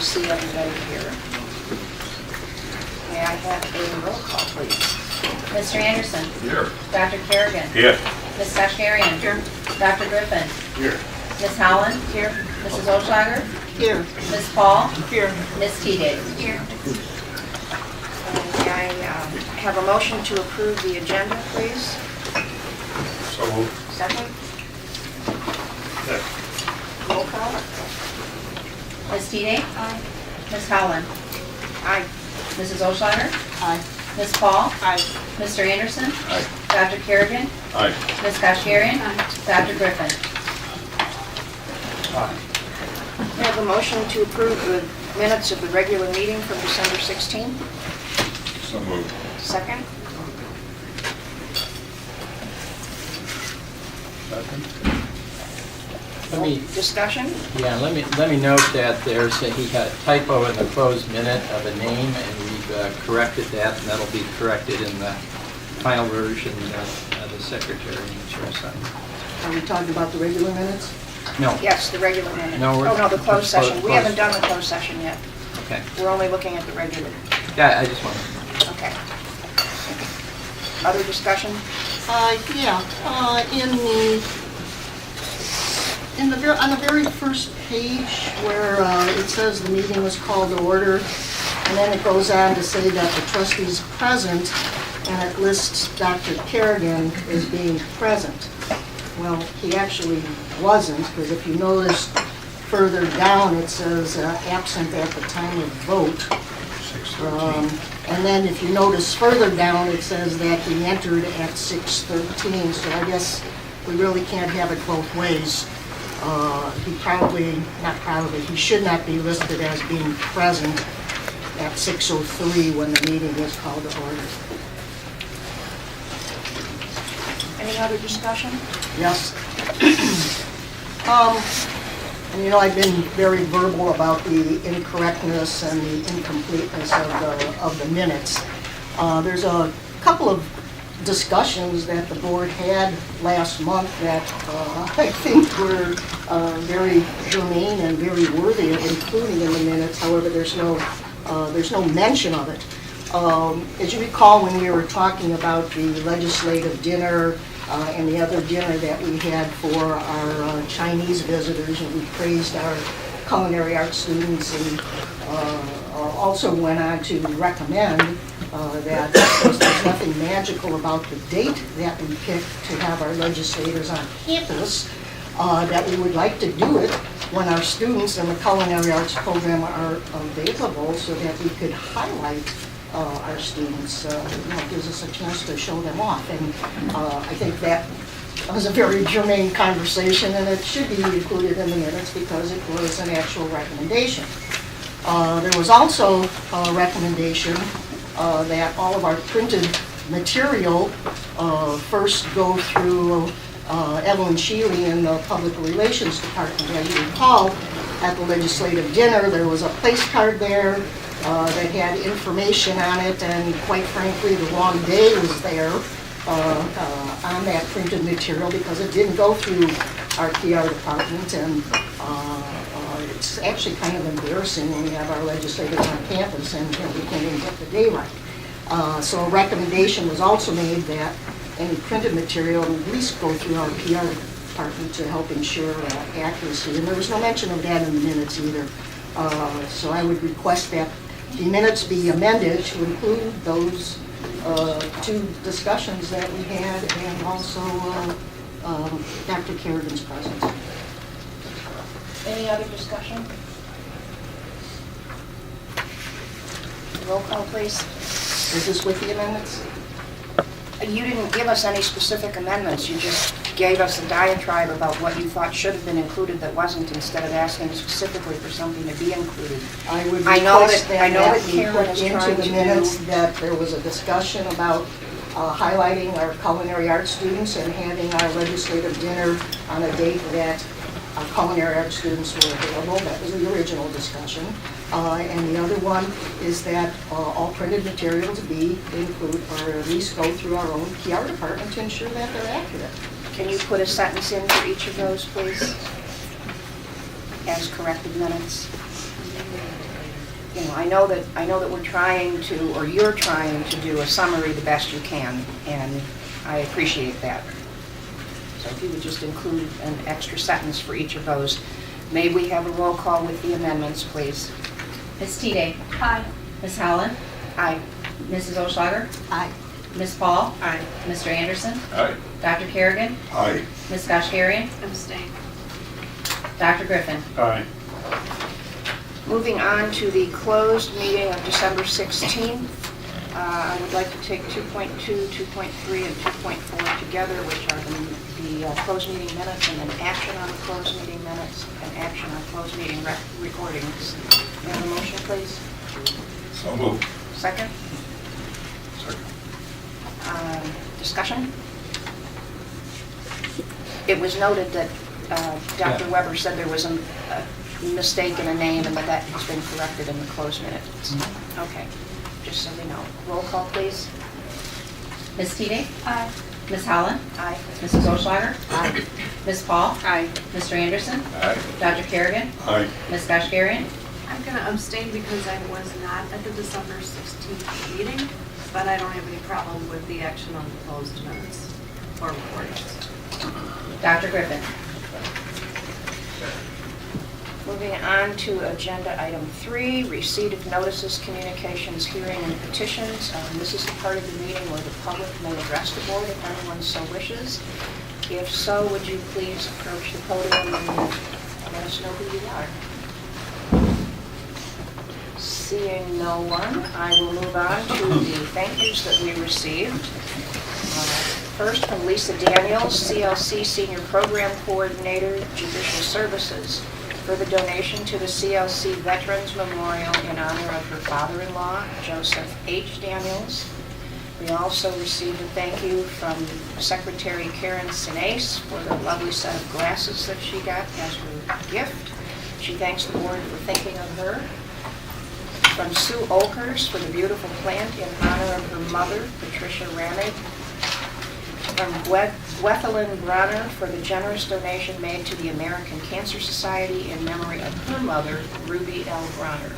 see everybody here. May I have a roll call, please? Mr. Anderson. Here. Dr. Kerrigan. Here. Ms. Kashgarian. Here. Dr. Griffin. Here. Ms. Howland. Here. Mrs. Oilschlager. Here. Ms. Paul. Here. Ms. Teague. Here. May I have a motion to approve the agenda, please? So moved. Second? Second. Roll call? Ms. Teague. Aye. Ms. Howland. Aye. Mrs. Oilschlager. Aye. Ms. Paul. Aye. Mr. Anderson. Aye. Dr. Kerrigan. Aye. Ms. Kashgarian. Dr. Griffin. Aye. May I have a motion to approve the minutes of the regular meeting from December 16th? So moved. Second? Second. Discussion? Let me note that he had a typo in the closed minute of a name, and we've corrected that, and that'll be corrected in the final version of the secretary and the chair sign. Are we talking about the regular minutes? No. Yes, the regular minute. No, Oh, no, the closed session. We closed. haven't done the closed session yet. Okay. We're only looking at the regular. Yeah, I just wanted. Okay. Other discussion? On the very first page where it says the meeting was called to order, and then it goes on to say that the trustees present, and it lists Dr. Kerrigan as being present. Well, he actually wasn't, because if you notice further down, it says absent at the time of vote. 6:13. And then if you notice further down, it says that he entered at 6:13, so I guess we really can't have it both ways. He should not be listed as being present at 6:03 when the meeting was called to order. Any other discussion? Yes. And I've been very verbal about the incorrectness and the incompleteness of the minutes. There's a couple of discussions that the board had last month that I think were very germane and very worthy of including in the minutes. However, there's no mention of it. As you recall, when we were talking about the legislative dinner and the other dinner that we had for our Chinese visitors, and we praised our culinary arts students, and also went on to recommend that because there's nothing magical about the date that we picked to have our legislators on campus, that we would like to do it when our students in the culinary arts program are available, so that we could highlight our students. It gives us a chance to show them off, and I think that was a very germane conversation, and it should be included in the minutes because it was an actual recommendation. There was also a recommendation that all of our printed material first go through Evelyn Sheely in the Public Relations Department. As you recall, at the legislative dinner, there was a place card there that had information on it, and quite frankly, the wrong day was there on that printed material because it didn't go through our PR department, and it's actually kind of embarrassing when we have our legislators on campus and we can't even get the day right. So a recommendation was also made that any printed material at least go through our PR department to help ensure accuracy, and there was no mention of that in the minutes either. So I would request that the minutes be amended to include those two discussions that we had, and also Dr. Kerrigan's presence. Any other discussion? Roll call, please. Is this with the amendments? You didn't give us any specific amendments. You just gave us a diatribe about what you thought should have been included that wasn't, instead of asking specifically for something to be included. I would I know request that we Karen put is into trying the to minutes that there was a discussion about highlighting our culinary arts students and having our legislative dinner on a date that our culinary arts students were available. That was the original discussion. And the other one is that all printed materials be included, or at least go through our own PR department to ensure that they're accurate. Can you put a sentence in for each of those, please? As corrected minutes. you know, I know that we're trying to, or you're trying to do a summary the best you can, and I appreciate that. So if you would just include an extra sentence for each of those. May we have a roll call with the amendments, please? Ms. Teeday? Aye. Ms. Howland? Aye. Mrs. Oilschlager? Aye. Ms. Paul? Aye. Mr. Anderson? Aye. Dr. Kerrigan? Aye. Ms. Gosharian? Abstain. Dr. Griffin? Aye. Moving on to the closed meeting of December 16th, I would like to take 2.2, 2.3, and 2.4 together, which are the closed meeting minutes, and then action on the closed meeting minutes, and action on closed meeting recordings. May I have a motion, please? So moved. Second? Second. Discussion? It was noted that Dr. Yeah. Weber said there was a mistake in a name and that has been corrected in the closed minutes. Okay, just so we know. Roll call, please. Ms. Teeday? Aye. Ms. Howland? Aye. Mrs. Oilschlager? Aye. Ms. Paul? Aye. Mr. Anderson? Aye. Dr. Kerrigan? Aye. Ms. Gosharian? I'm going to abstain because I was not at the December 16th meeting, but I don't have any problem with the action on the closed minutes or recordings. Dr. Griffin? Moving on to agenda item 3, receipt of notices, communications, hearing, and petitions. This is the part of the meeting where the public may address the board if anyone so wishes. If so, would you please approach the podium and let us know who you are? Seeing no one, I will move on to the thank yous that we received. First, from Lisa Daniels, CLC Senior Program Coordinator, Judicial Services, for the donation to the CLC Veterans Memorial in honor of her father-in-law, Joseph H. Daniels. We also received a thank you from Secretary Karen Sinase for the lovely set of glasses that she got as her gift. She thanks the board for thinking of her. From Sue Olkers for the beautiful plant in honor of her mother, Patricia Ranig. From Gwethelyn Bronner for the generous donation made to the American Cancer Society in memory of her mother, Ruby L. Bronner.